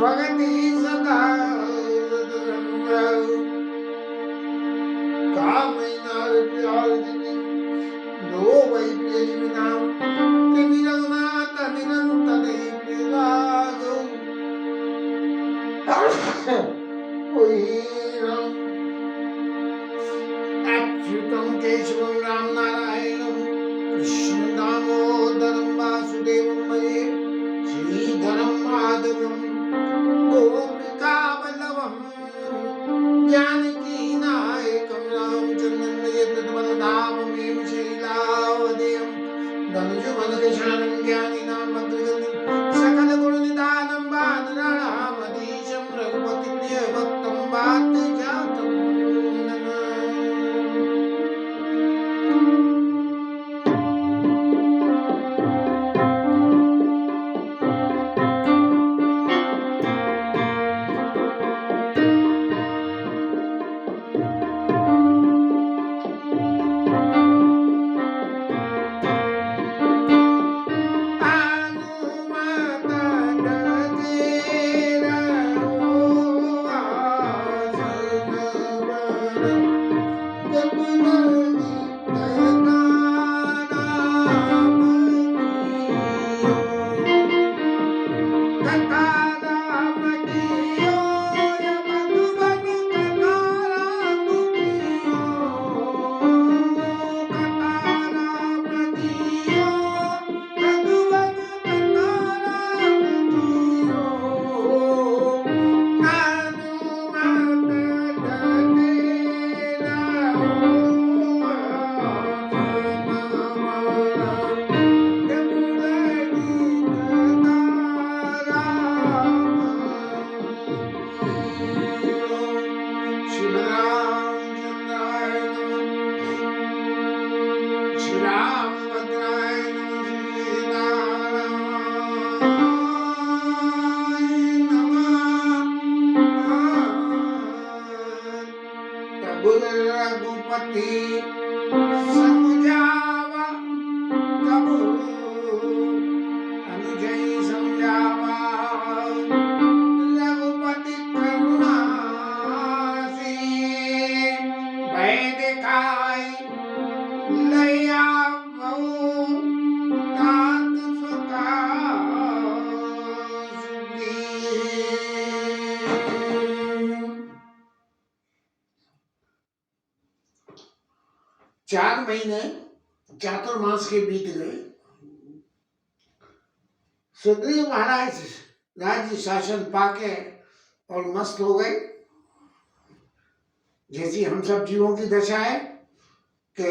भगति सदा कामनार प्यार दिनी नो वै प्रियनाम तिमिरनाथ निरंतर विरागो अच्युतं केशवं राम नारायणं कृष्ण दामोदरं वासुदेवं भजे श्रीधरं माधवं गोपिका वल्लभं जानकी नायकं रामचन्द्रं भजे तद्बलधाममेव श्रीलावदेयं धनुजवनकृशानं ज्ञानिनां भद्रगतिं सकलगुणनिधानं वानराणामधीशं रघुपतिप्रियभक्तं वातजातं रघुपति समझावा कबू अनुजय समझावा रघुपति करुणा से भय दिखाई लया तात सुखा चार महीने चातुर्मास के बीत गए। सुग्रीव महाराज राज्य शासन पाके और मस्त हो गए। जैसी हम सब जीवों की दशा है कि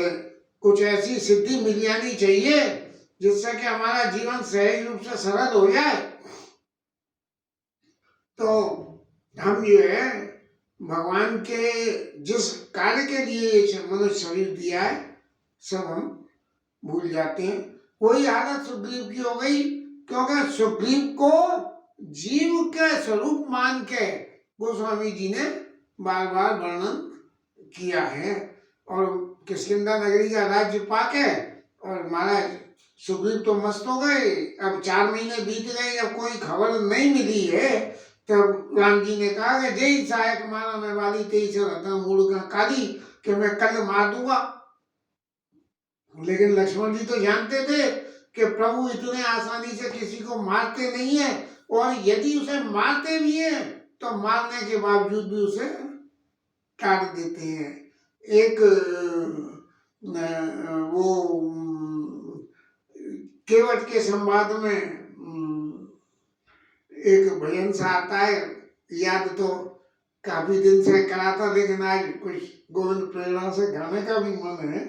कुछ ऐसी सिद्धि मिल जानी चाहिए जिससे कि हमारा जीवन सहज रूप से सरल हो जाए। तो हम जो है भगवान के जिस कार्य के लिए मनुष्य शरीर दिया है सब हम भूल जाते हैं। वही हालत सुग्रीव की हो गई, क्योंकि सुग्रीव को जीव के स्वरूप मान के गोस्वामी जी ने बार बार वर्णन किया है। और किष्किंधा नगरी का राज्य पाके और महाराज सुग्रीव तो मस्त हो गए। अब 4 महीने बीत गए, अब कोई खबर नहीं मिली है। तब राम जी ने कहा कि जय सहायक मारा मैं वाली तेईस रहता मूड का काली कि मैं कल मार दूंगा। लेकिन लक्ष्मण जी तो जानते थे कि प्रभु इतने आसानी से किसी को मारते नहीं है, और यदि उसे मारते भी हैं तो मारने के बावजूद भी उसे काट देते हैं। एक वो केवट के संवाद में एक भजन सा आता है, याद तो काफी दिन से करा था, लेकिन आज कुछ गोविंद प्रेरणा से गाने का भी मन है।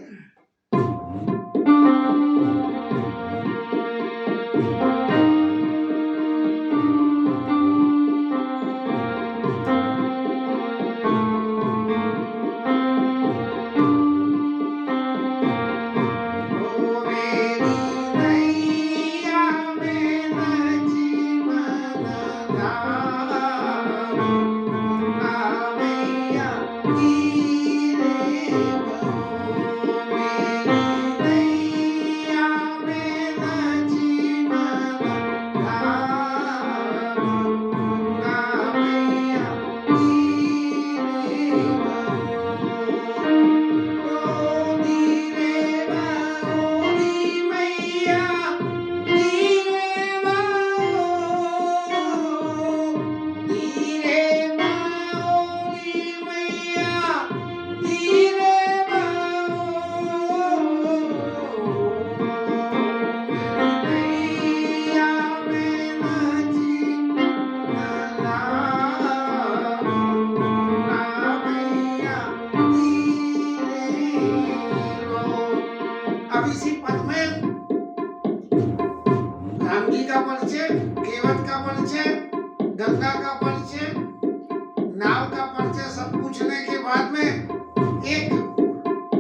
केवट का परिचय, गंगा का परिचय, नाव का परिचय सब पूछने के बाद में एक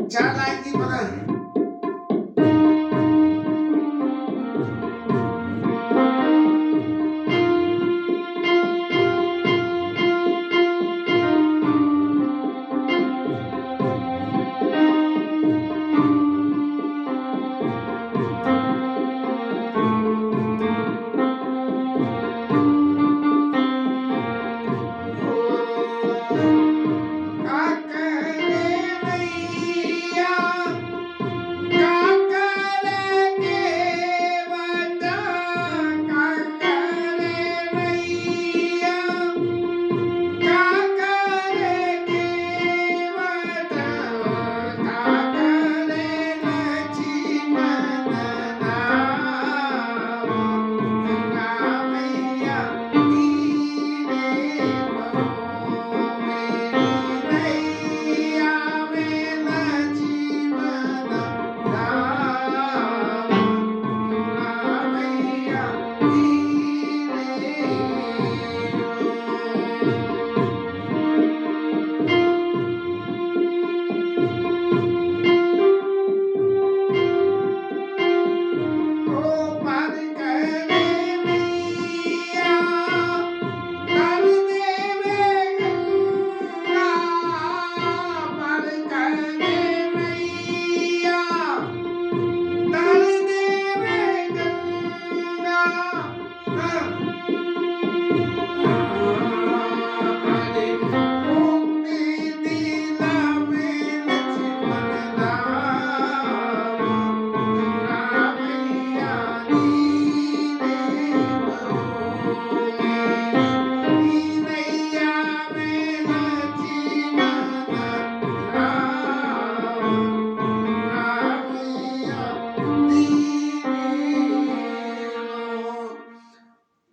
4 लाइन की मदद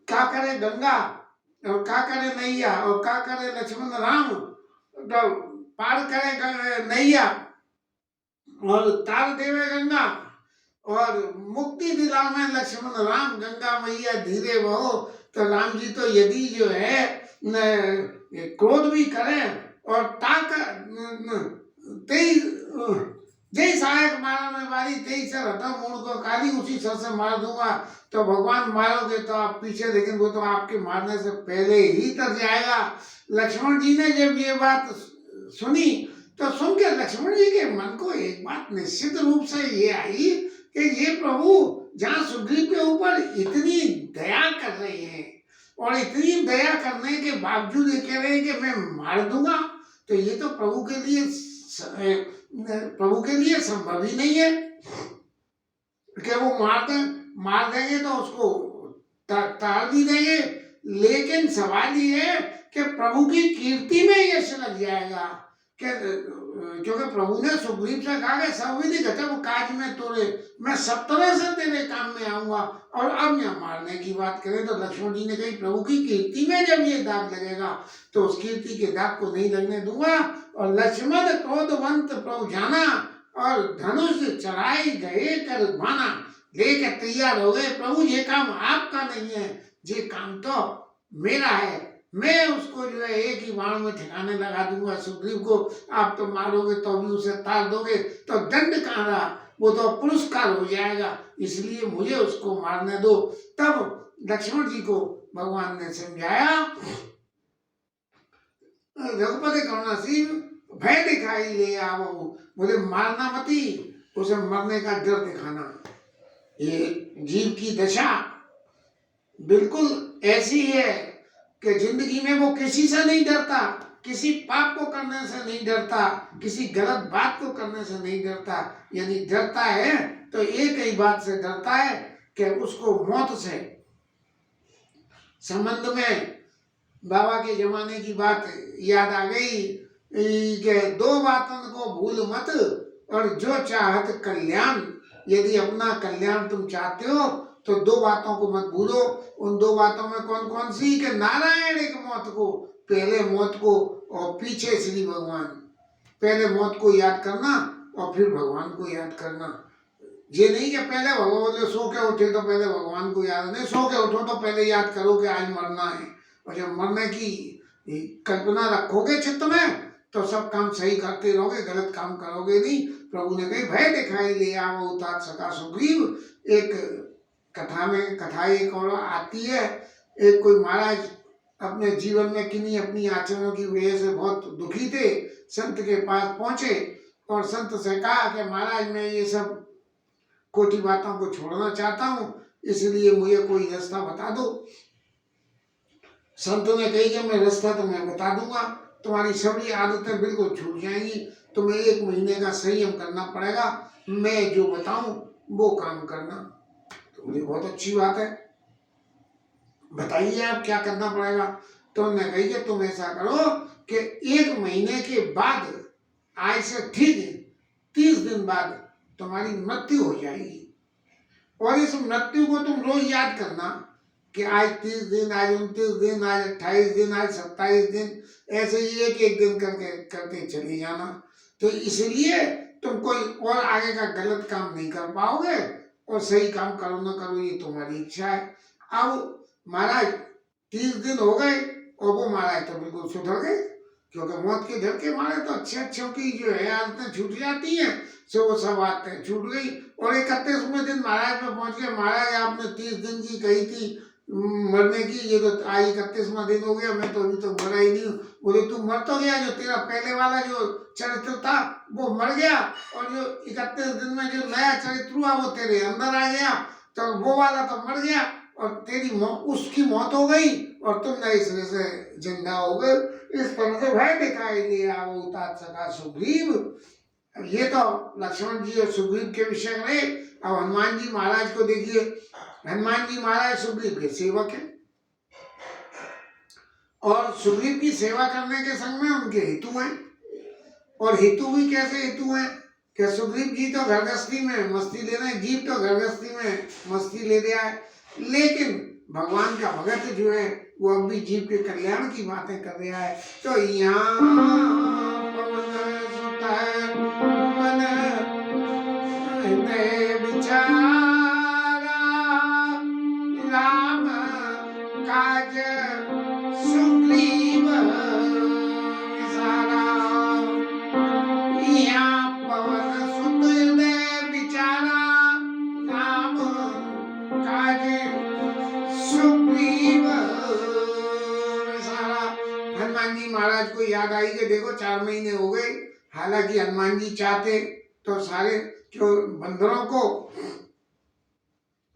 क्या करे गंगा और क्या करे नैया और क्या करे लक्ष्मण राम, तो पार करे नैया और तार देवे गंगा और मुक्ति दिलावे लक्ष्मण राम। गंगा मैया धीरे बहो। तो राम जी तो यदि जो है क्रोध भी करे और ताक तेई जय सहायक मारा में मारी तेई सर हटा मूड को काली उसी सर से मार दूंगा। तो भगवान मारोगे तो आप पीछे देखेंगे वो तो आपके मारने से पहले ही तर जाएगा। लक्ष्मण जी ने जब ये बात सुनी तो सुन के लक्ष्मण जी के मन को एक बात निश्चित रूप से ये आई कि ये प्रभु जहाँ सुग्रीव के ऊपर इतनी दया कर रहे हैं और इतनी दया करने के बावजूद ये कह रहे हैं कि मैं मार दूंगा, तो ये तो प्रभु के लिए संभव ही नहीं है कि वो मार देंगे तो उसको तार भी देंगे। लेकिन सवाल ये है कि प्रभु की कीर्ति में यश लग जाएगा क्योंकि प्रभु ने सुग्रीव से कहा कि सब विधि घटम काज में तोरे, मैं सब तरह से तेरे काम में आऊंगा। और अब यहाँ मारने की बात करें तो लक्ष्मण जी ने कही प्रभु की कीर्ति में जब ये दाग लगेगा तो उस कीर्ति के दाग को नहीं लगने दूंगा। और लक्ष्मण क्रोधवंत प्रभु जाना और धनुष चढ़ाई गए कर माना, लेकर तैयार हो गए। प्रभु ये काम आपका नहीं है, ये काम तो मेरा है, मैं उसको जो है एक ही बाण में ठिकाने लगा दूंगा। सुग्रीव को आप तो मारोगे तो भी उसे तार दोगे तो दंड कहाँ रहा, वो तो पुरस्कार हो जाएगा, इसलिए मुझे उसको मारने दो। तब लक्ष्मण जी को भगवान ने समझाया, रघुपति करुणासीन भय दिखाई ले आओ, बोले मारना मती, उसे मरने का डर दिखाना। ये जीव की दशा बिल्कुल ऐसी है कि जिंदगी में वो किसी से नहीं डरता, किसी पाप को करने से नहीं डरता, किसी गलत बात को करने से नहीं डरता। यदि डरता है तो एक ही बात से डरता है कि उसको मौत से। संबंध में बाबा के जमाने की बात याद आ गई कि दो बातों को भूल मत और जो चाहत कल्याण। यदि अपना कल्याण तुम चाहते हो तो दो बातों को मत भूलो। उन दो बातों में कौन कौन सी? कि नारायण एक मौत को, पहले मौत को और पीछे श्री भगवान। पहले मौत को याद करना और फिर भगवान को याद करना। ये नहीं कि पहले भगवान सो के उठे तो पहले भगवान को याद नहीं, सो के उठो तो पहले याद करो कि आज मरना है। और जब मरने की कल्पना रखोगे चित्त में तो सब काम सही करते रहोगे, गलत काम करोगे नहीं। प्रभु ने कही भय दिखाई ले आवो तात सका सुग्रीव। एक कथा में कथा एक और आती है, एक कोई महाराज अपने जीवन में किन्हीं अपनी आचरणों की वजह से बहुत दुखी थे, संत के पास पहुंचे और संत से कहा कि महाराज मैं ये सब खोटी बातों को छोड़ना चाहता हूँ, इसलिए मुझे कोई रास्ता बता दो। संत ने कही कि मैं रास्ता तो मैं बता दूंगा, तुम्हारी सभी आदतें बिल्कुल छूट जाएंगी, तुम्हें 1 महीने का संयम करना पड़ेगा, मैं जो बताऊं वो काम करना। तो मुझे बहुत अच्छी बात है, बताइए आप क्या करना पड़ेगा। तो उन्होंने कही कि तुम ऐसा करो कि 1 महीने के बाद, आज से ठीक 30 दिन बाद तुम्हारी मृत्यु हो जाएगी, और इस मृत्यु को तुम रोज याद करना कि आज 30 दिन, आज 29 दिन, आज 28 दिन, आज 27 दिन, ऐसे ही एक दिन करके करते चले जाना। तो इसलिए तुम कोई और आगे का गलत काम नहीं कर पाओगे, और सही काम करो ना करो ये तुम्हारी इच्छा है। अब महाराज 30 दिन हो गए और वो महाराज तो बिल्कुल सुधर गए, क्योंकि मौत के डर के मारे तो अच्छों की जो है आदतें छूट जाती हैं, सो वो सब आदतें छूट गई। और 31वें दिन महाराज पे पहुंच गए, महाराज आपने 30 दिन की कही थी मरने की, ये तो आज 31वां दिन हो गया, मैं तो अभी तो मरा ही नहीं हूँ। बोले तू मर तो गया, जो तेरा पहले वाला जो चरित्र था वो मर गया, और जो 31 दिन में जो नया चरित्र हुआ वो तेरे अंदर आ गया, तो वो वाला तो मर गया और तेरी उसकी मौत हो गई और तुम नए सिरे से जिंदा हो गए। इस तरह से भय दिखाई दिया वो तात सका सुग्रीव। ये तो लक्ष्मण जी और सुग्रीव के विषय रहे। अब हनुमान जी महाराज को देखिए, हनुमान जी महाराज सुग्रीव के सेवक हैं, और सुग्रीव की सेवा करने के संग में उनके हेतु हैं। और हेतु भी कैसे हेतु हैं कि सुग्रीव जी तो घर गृहस्थी में मस्ती ले रहे हैं, जीव तो घर गृहस्थी में मस्ती ले रहा है, लेकिन भगवान का भगत जो है वो अब भी जीव के कल्याण की बातें कर रहा है। तो यहाँ राम काज सुग्रीव विसारा, यहाँ पवन सुत हृदय बिचारा, राम काज सुग्रीव विसारा। हनुमान जी महाराज को याद आई कि देखो 4 महीने हो गए, हालांकि हनुमान जी चाहते तो सारे जो बंदरों को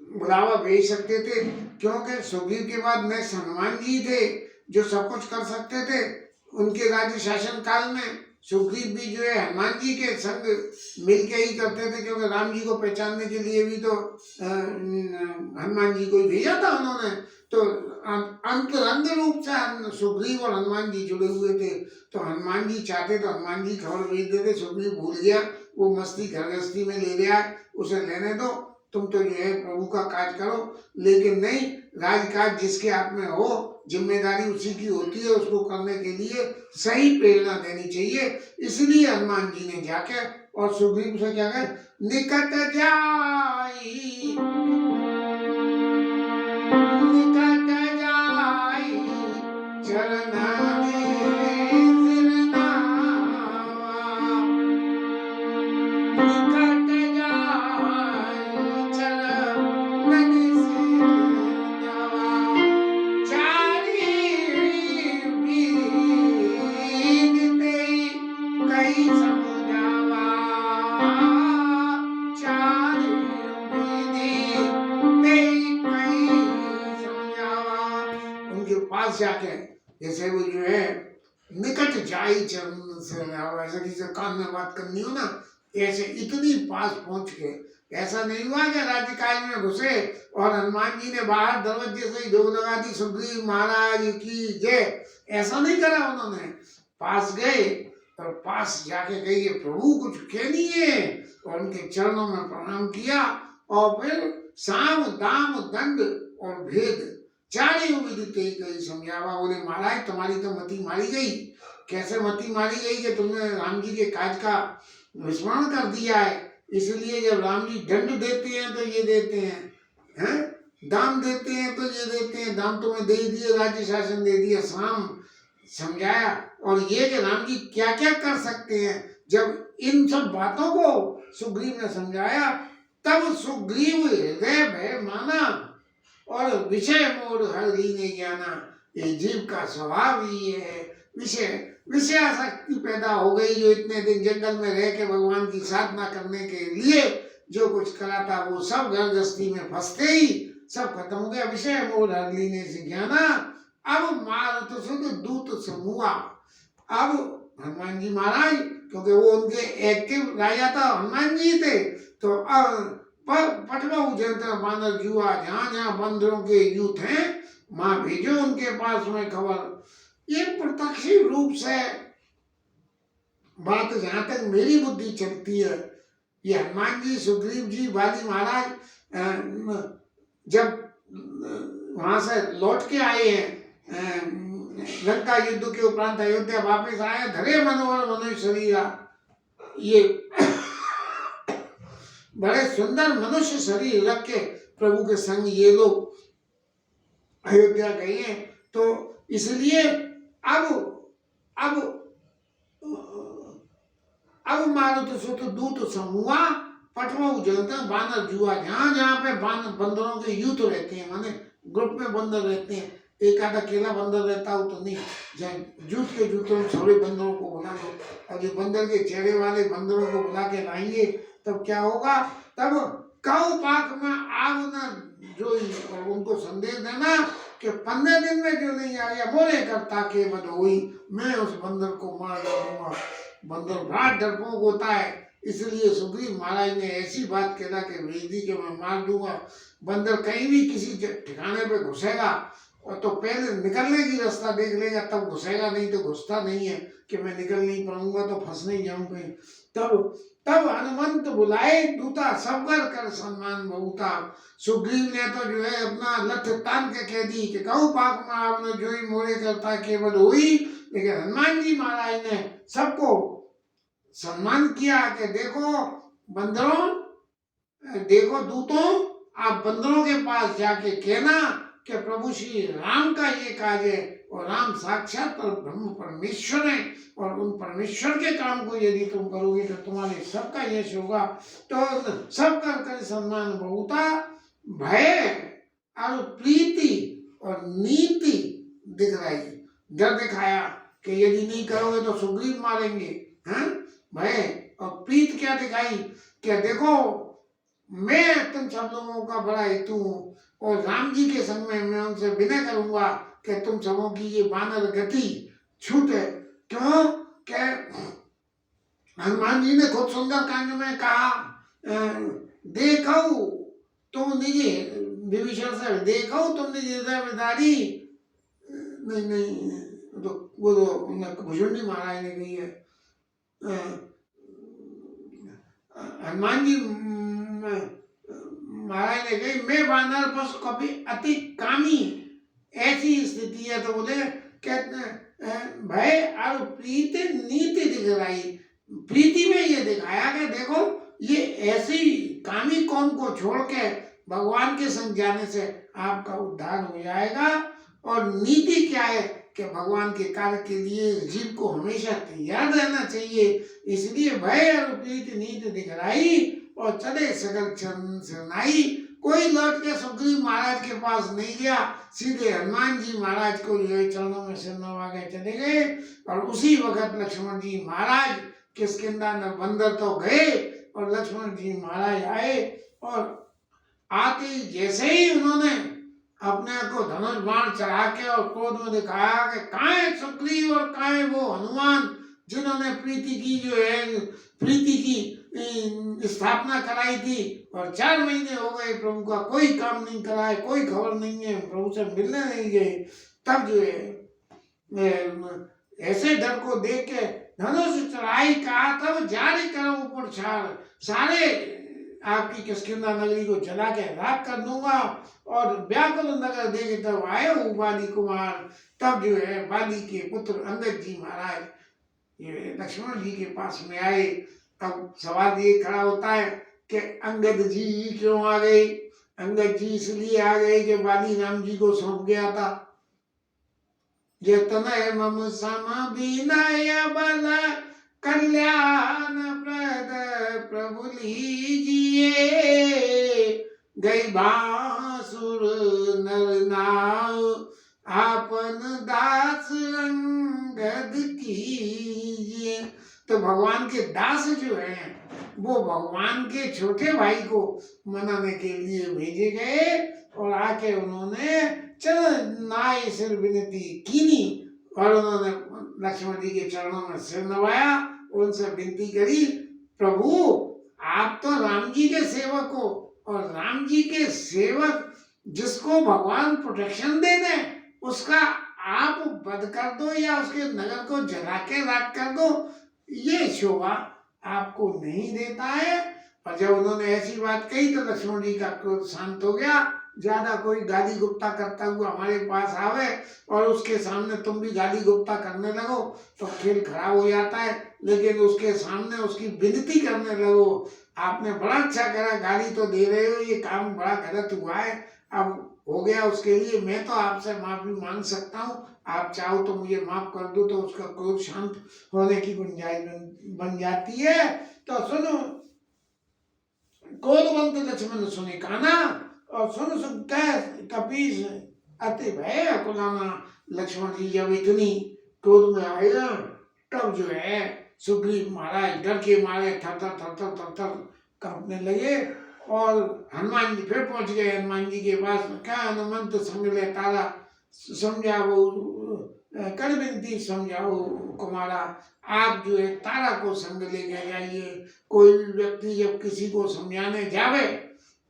बुलावा भेज सकते थे, क्योंकि सुग्रीव के बाद नेक्स्ट हनुमान जी थे जो सब कुछ कर सकते थे। उनके राज्य शासन काल में सुग्रीव भी जो है हनुमान जी के संग मिलके ही करते थे, क्योंकि राम जी को पहचानने के लिए भी तो हनुमान जी को ही भेजा था उन्होंने। तो अंतरंग रूप से सुग्रीव और हनुमान जी जुड़े हुए थे। तो हनुमान जी चाहते तो हनुमान जी खबर भेज देते, सुग्रीव भूल गया, वो मस्ती घर गृहस्थी में ले गया है, उसे लेने दो, तुम तो जो है प्रभु का काज करो। लेकिन नहीं, राजकाज जिसके हाथ में हो, जिम्मेदारी उसी की होती है, उसको करने के लिए सही प्रेरणा देनी चाहिए। इसलिए हनुमान जी ने जाके और सुग्रीव से क्या कहा, निकट जाई चरना जाके, जैसे वो जो है निकट जाई चरण से, ऐसा किसी कान में बात करनी हो ना, ऐसे इतनी पास पहुंच के, ऐसा नहीं हुआ कि राज्यकाल में घुसे और हनुमान जी ने बाहर दरवाजे से ही ढोक लगा दी सुग्रीव महाराज की जय, ऐसा नहीं करा उन्होंने। पास गए और पास जाके कही प्रभु कुछ कहनिए, और उनके चरणों में प्रणाम किया, और फिर साम दाम दंड और भेद चारे विदिते कही समझावा। बोले महाराज तुम्हारी तो मति मारी गई। कैसे मति मारी गई कि तुमने राम जी के काज का विस्मरण कर दिया है, इसलिए जब राम जी दंड देते हैं तो ये देते हैं, दाम देते हैं तो ये देते हैं, दाम तुम्हें दे दिए, राज्य शासन दे दिया, साम समझाया। और ये कि राम जी क्या क्या कर सकते हैं, जब इन सब बातों को सुग्रीव ने समझाया, तब सुग्रीव हृदय भय माना और विषय मोर हर लीने जाना। ये जीव का स्वभाव ही है, विषयासक्ति पैदा हो गई, जो इतने दिन जंगल में रह के भगवान की साधना करने के लिए जो कुछ करा था वो सब घर गृहस्थी में फंसते ही सब खत्म हो गया। विषय मोर हर लीने से ज्ञाना, अब मारुत सुत दूत समूहा। अब हनुमान जी महाराज, क्योंकि वो उनके एक्टिव राजा था, हनुमान जी थे, तो अब पटवाऊ जनता बानर जुआ, जहाँ जहाँ बंदरों के यूथ हैं माँ भेजो उनके पास में खबर। ये प्रत्यक्ष रूप से बात जहाँ तक मेरी बुद्धि चलती है, ये हनुमान जी, सुग्रीव जी, बाली महाराज जब वहां से लौट के आए हैं, लंका युद्ध के उपरांत अयोध्या वापस आए, धरे मनोहर मनुष्य शरीरा, ये बड़े सुंदर मनुष्य शरीर रख के प्रभु के संग ये लोग अयोध्या गए हैं। तो इसलिए अब मारुत सुत दूत समूहा, पटवाऊ जनता बानर जुआ, जहाँ जहाँ पे बंदरों के यूथ रहते हैं, माने ग्रुप में बंदर रहते हैं, एक आधा अकेला बंदर रहता हो तो नहीं, जूत के जूतों में सारे बंदरों को बुला लो, और जो बंदर के चेहरे वाले बंदरों को बुला के लाएंगे, तब क्या होगा, तब कौ पाक में आग न जो, और उनको संदेश देना कि 15 दिन में जो नहीं आया मोरे करता के बद हुई, मैं उस बंदर को मार डालूंगा। बंदर बड़ा डरपोक होता है, इसलिए सुग्रीव महाराज ने ऐसी बात कहना कि भेज दी कि मैं मार दूंगा। बंदर कहीं भी किसी ठिकाने पे घुसेगा और तो पहले निकलने की रास्ता देख लेगा, तब घुसेगा, नहीं तो घुसता नहीं है कि मैं निकल नहीं पाऊंगा तो फंस नहीं जाऊंगा। तब हनुमंत बुलाए दूता, सब कर सम्मान बहुता। सुग्रीव ने तो जो है अपना लठ तान के कह दी कि कहूँ पाक में आपने जो ही मोरे करता केवल हुई, लेकिन हनुमान जी महाराज ने सबको सम्मान किया कि देखो बंदरों, देखो दूतों, आप बंदरों के पास जाके कहना कि प्रभु श्री राम का ये काज है, और राम साक्षात ब्रह्म परमेश्वर है, और उन परमेश्वर के काम को यदि तुम करोगे तो तुम्हारे सबका यश होगा। तो सब कर सम्मान बहुता, भय और प्रीति और नीति दिखलाई, डर दिखाया कि यदि नहीं करोगे तो सुग्रीव मारेंगे, हैं, भय और प्रीत क्या दिखाई कि देखो मैं तुम सब लोगों का बड़ा हेतु हूँ, और राम जी के संग में मैं उनसे विनय करूंगा कि तुम सबों की ये बानर गति छूटे। क्यों कि हनुमान जी ने खुद सुंदर कांड में कहा, देखो तुम निजी विभीषण से, देखो तुम निजी हृदय में दारी, नहीं तो वो तो भुजंडी महाराज ने कही है। हनुमान जी महाराज ने कही, मैं बानर पशु कभी अति कामी, ऐसी स्थिति है। तो बोले कहते भय और प्रीति नीति दिखलाई, प्रीति में ये दिखाया कि देखो ये ऐसी कामी कौम को छोड़ के भगवान के संग जाने से आपका उद्धार हो जाएगा। और नीति क्या है कि भगवान के कार्य के लिए जीव को हमेशा तैयार रहना चाहिए। इसलिए भय और प्रीति नीति दिखलाई और चले सगल चरण शरणाई। कोई लौट के सुग्रीव महाराज के पास नहीं गया, सीधे हनुमान जी महाराज को चरणों में सिर नवा के चले गए। और उसी वक्त लक्ष्मण जी महाराज किष्किंधा बंदर तो गए, और लक्ष्मण जी महाराज आए, और आते ही जैसे ही उन्होंने अपने को धनुष बाण चढ़ा के और क्रोध में दिखाया कि कहाँ है सुग्रीव और कहाँ है वो हनुमान जिन्होंने प्रीति की, जो है प्रीति की स्थापना कराई थी, और 4 महीने हो गए प्रभु का कोई काम नहीं करा है, कोई खबर नहीं है, प्रभु से मिलने नहीं गए। तब जो है ऐसे डर को देख के धनुष चढ़ाई कहा, तब जारी करो ऊपर छाड़, सारे आपकी किष्किंधा नगरी को जला के राख कर दूंगा। और व्याकुल नगर देखे तब आए बाली कुमार। तब जो है बाली के पुत्र अंगद जी महाराज ये लक्ष्मण जी के पास में आए, अब सवाल ये खड़ा होता है कि अंगद जी क्यों आ गए? अंगद जी इसलिए आ गए कि बाली राम जी को सौंप गया था। तनय मम सम विनय बल कल्याण प्रद प्रभु लीजिए, गई बांसुर नर नाव आपन दास अंगद कीजिए। तो भगवान के दास जो हैं वो भगवान के छोटे भाई को मनाने के लिए भेजे गए और आके उन्होंने चरण नाय सिर विनती कीनी और उन्होंने लक्ष्मण जी के चरणों में सिर नवाया, उनसे विनती करी, प्रभु आप तो राम जी के सेवक हो और राम जी के सेवक जिसको भगवान प्रोटेक्शन दे दें उसका आप वध कर दो या उसके नगर को जला के राख कर दो, ये शोभा आपको नहीं देता है। और जब उन्होंने ऐसी बात कही तो लक्ष्मण जी का क्रोध शांत हो गया। ज्यादा कोई गाली गुप्ता करता हुआ हमारे पास आवे और उसके सामने तुम भी गाली गुप्ता करने लगो तो खेल खराब हो जाता है, लेकिन उसके सामने उसकी विनती करने लगो, आपने बड़ा अच्छा करा, गाली तो दे रहे हो, ये काम बड़ा गलत हुआ है, अब हो गया, उसके लिए मैं तो आपसे माफी मांग सकता हूँ, आप चाहो तो मुझे माफ कर दो, तो उसका क्रोध शांत होने की गुंजाइश बन जाती है। तो सुनो, क्रोधवंत लक्ष्मण सुने काना और सुन सुन कह कपीस अति भय अकुलाना। लक्ष्मण जी जब इतनी क्रोध में आए ना तब जो है सुग्रीव महाराज डर के मारे थर थर थर थर थर थर कांपने लगे और हनुमान जी फिर पहुंच गए हनुमान जी के पास। क्या हनुमंत संग ले तारा समझाओ कर विनती समझाओ कुमारा, आप जो है तारा को संग लेके जाइए। कोई भी व्यक्ति जब किसी को समझाने जावे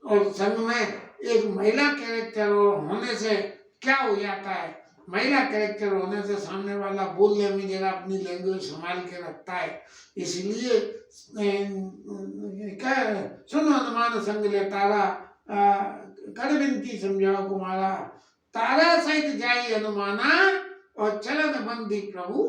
और संग में एक महिला कैरेक्टर होने से क्या हो जाता है, महिला कैरेक्टर होने से सामने वाला बोलने में जरा अपनी लैंग्वेज संभाल के रखता है, इसलिए क्या सुनो हनुमान संग ले तारा कर विनती समझाओ कुमारा, तारा सहित जाई हनुमाना और चलन बंदी प्रभु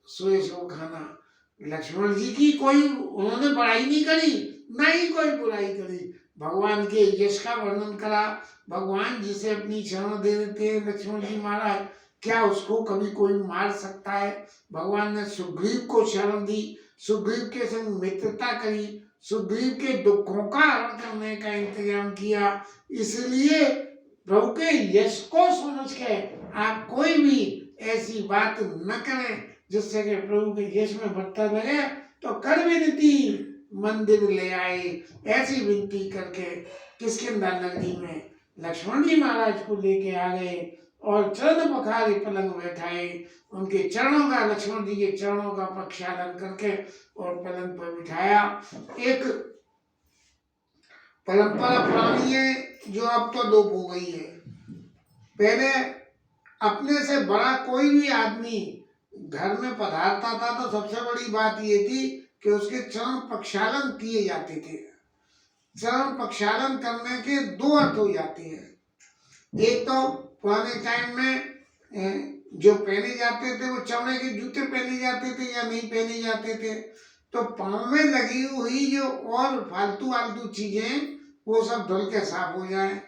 सोए सो खाना। लक्ष्मण जी की कोई उन्होंने बड़ाई नहीं करी, ना ही कोई बुराई करी, भगवान के यश का वर्णन करा। भगवान जिसे अपनी शरण दे देते हैं लक्ष्मण जी महाराज, क्या उसको कभी कोई मार सकता है? भगवान ने सुग्रीव को शरण दी, सुग्रीव के संग मित्रता करी, सुग्रीव के दुखों का हरण करने का इंतजाम किया। इसलिए प्रभु के यश को समझ के आप कोई भी ऐसी बात न करें जिससे कि प्रभु के यश में भट्टा लगे। तो कर विनती मंदिर ले आए, ऐसी विनती करके किष्किंधा नगरी में लक्ष्मण जी महाराज को लेके आ गए और चरण पखारे पलंग बैठाए, उनके चरणों का लक्ष्मण जी के चरणों का प्रक्षालन करके और पलंग पर बिठाया। एक परंपरा पुरानी है जो अब तो लोप हो गई है। पहले अपने से बड़ा कोई भी आदमी घर में पधारता था तो सबसे बड़ी बात ये थी कि उसके चरण प्रक्षालन किए जाते थे। चरण प्रक्षालन करने के दो अर्थ हो जाते हैं, एक तो पुराने टाइम में जो पहने जाते थे वो चमड़े के जूते पहने जाते थे या नहीं पहने जाते थे, तो पाँव में लगी हुई जो और फालतू चीजें वो सब धुल के साफ हो जाए।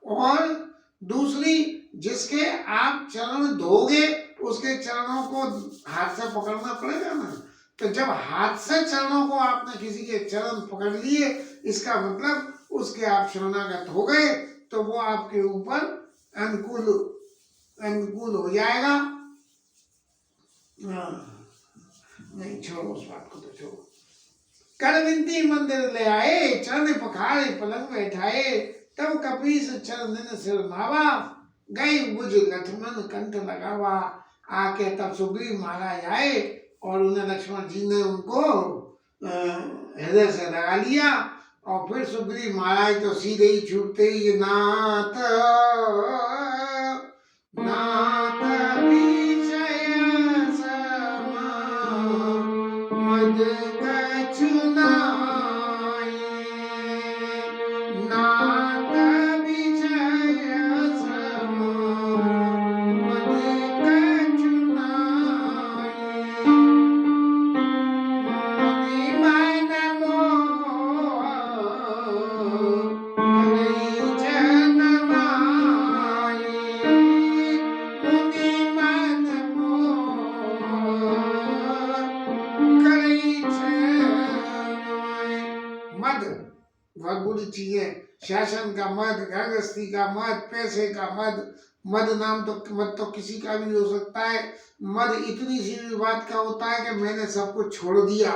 और दूसरी, जिसके आप चरण धोगे उसके चरणों को हाथ से पकड़ना पड़ेगा ना, तो जब हाथ से चरणों को आपने किसी के चरण पकड़ लिए, इसका मतलब उसके आप शरणागत हो गए, तो वो आपके ऊपर अनुकूल हो जाएगा। नहीं छोड़ो उस बात को, तो छोड़ो। कर विनती मंदिर ले आए, चरण पखारे पलंग बैठाए, तब कपीस चरण सिर नावा, गई बुझ लक्ष्मण कंठ लगावा। आके तब सुग्रीव महाराज आए और उन्हें लक्ष्मण जी ने उनको हृदय से लगा लिया। और फिर सुग्रीव महाराज तो सीधे ही छूटते ही नाथ नाथ विषय सम मद कछुनाए, नाथ विषय सम मद कछुनाए, मुनि मन बुरी चीजें, शासन का मद, घर गृहस्थी का मद, पैसे का मद। मद नाम तो मद तो किसी का भी हो सकता है। मद इतनी सी भी बात का होता है कि मैंने सब कुछ छोड़ दिया,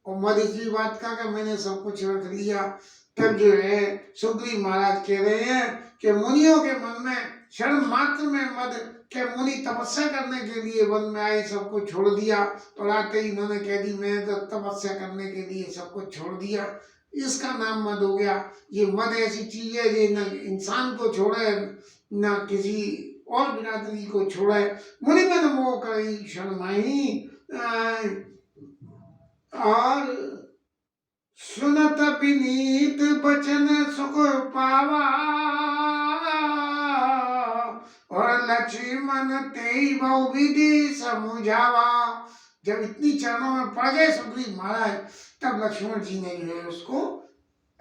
और मद इसी बात का कि मैंने सब कुछ रख लिया। तब जो है सुग्रीव महाराज कह रहे हैं कि मुनियों के मन में क्षण मात्र में मद के मुनि तपस्या करने के लिए वन में आए, सब कुछ छोड़ दिया, और आते ही इन्होंने कह दी मैंने तो तपस्या करने के लिए सब कुछ छोड़ दिया। इसका नाम मद हो गया। ये मद ऐसी चीज है ये न इंसान को छोड़े न किसी और बिरादरी को छोड़े। मुनि मन मोह करी क्षण माही, और सुनत विनीत बचन सुख पावा, और लक्ष्मण तेई बहु विधि समझावा। जब इतनी चरणों में पड़ गए सुग्रीव महाराज, तब लक्ष्मण जी ने जो है उसको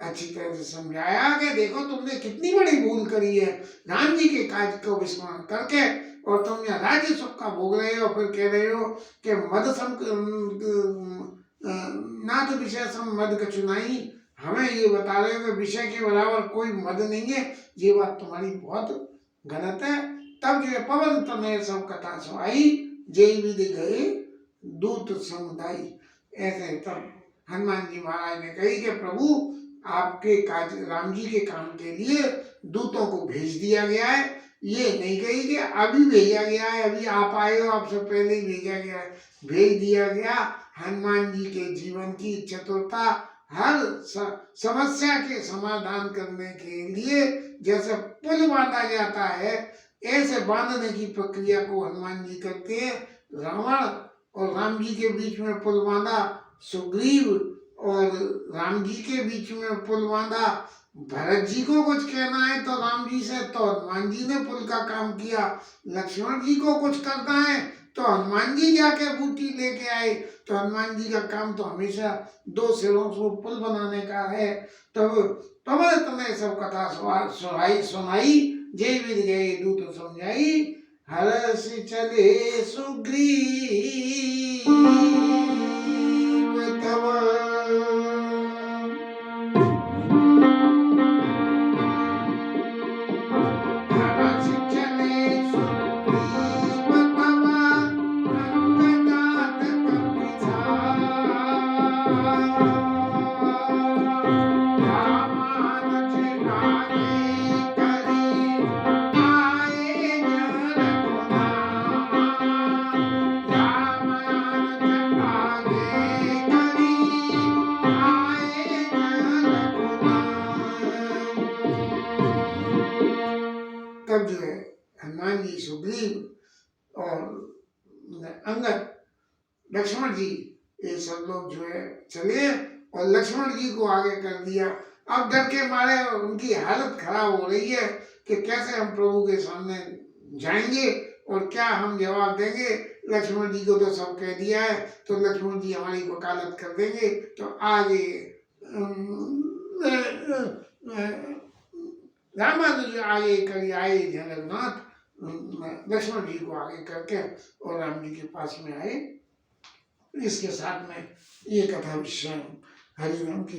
अच्छी तरह से समझाया कि देखो तुमने कितनी बड़ी भूल करी है राम जी के काज को विस्मरण करके, और तुम यहाँ राज्य सुख का भोग रहे हो, फिर कह रहे हो कि मद सम नाथ विषय सम मद कछु नहीं। हमें ये बता रहे हो कि विषय के बराबर कोई मद नहीं है। ये बात तुम्हारी बहुत गलत है। तब जो है पवन तनय सब कथा सुनाई, जय विधि गए दूत समुदाय। ऐसे तब हनुमान जी महाराज ने कही कि प्रभु आपके काज राम जी के काम के लिए दूतों को भेज दिया गया है। ये नहीं कही कि अभी भेजा गया है, अभी आप आए हो, आपसे पहले ही भेजा गया है, भेज दिया गया। हनुमान जी के जीवन की चतुरता, हर समस्या के समाधान करने के लिए जैसे पुल बांधा जाता है, ऐसे बांधने की प्रक्रिया को हनुमान जी करते हैं। रावण और राम जी के बीच में पुल बांधा, सुग्रीव और राम जी के बीच में पुल बांधा। भरत जी को कुछ कहना है तो राम जी से, तो हनुमान जी ने पुल का काम किया। लक्ष्मण जी को कुछ करना है तो हनुमान जी जाके बूटी लेके आए। तो हनुमान जी का काम तो हमेशा दो सिरों से पुल बनाने का है। तब पवन तनय सब कथा सुनाई, जय विधि गए दूत समझाई, हरष चले सुग्रीव तब। तब जो है हनुमान जी, सुग्रीव और अंगद, लक्ष्मण जी, ये सब लोग जो है चले और लक्ष्मण जी को आगे कर दिया। अब डर के मारे उनकी हालत खराब हो रही है कि कैसे हम प्रभु के सामने जाएंगे और क्या हम जवाब देंगे। लक्ष्मण जी को तो सब कह दिया है, तो लक्ष्मण जी हमारी वकालत कर देंगे। तो आगे रामानुज आगे कर आए जगन्नाथ, लक्ष्मण जी को आगे करके और राम जी के पास में आए। इसके साथ में ये कथा विश्राम। हरि राम की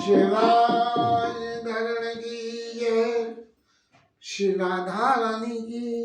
शिवाय धरण की जय, श्री राधा रानी की जय।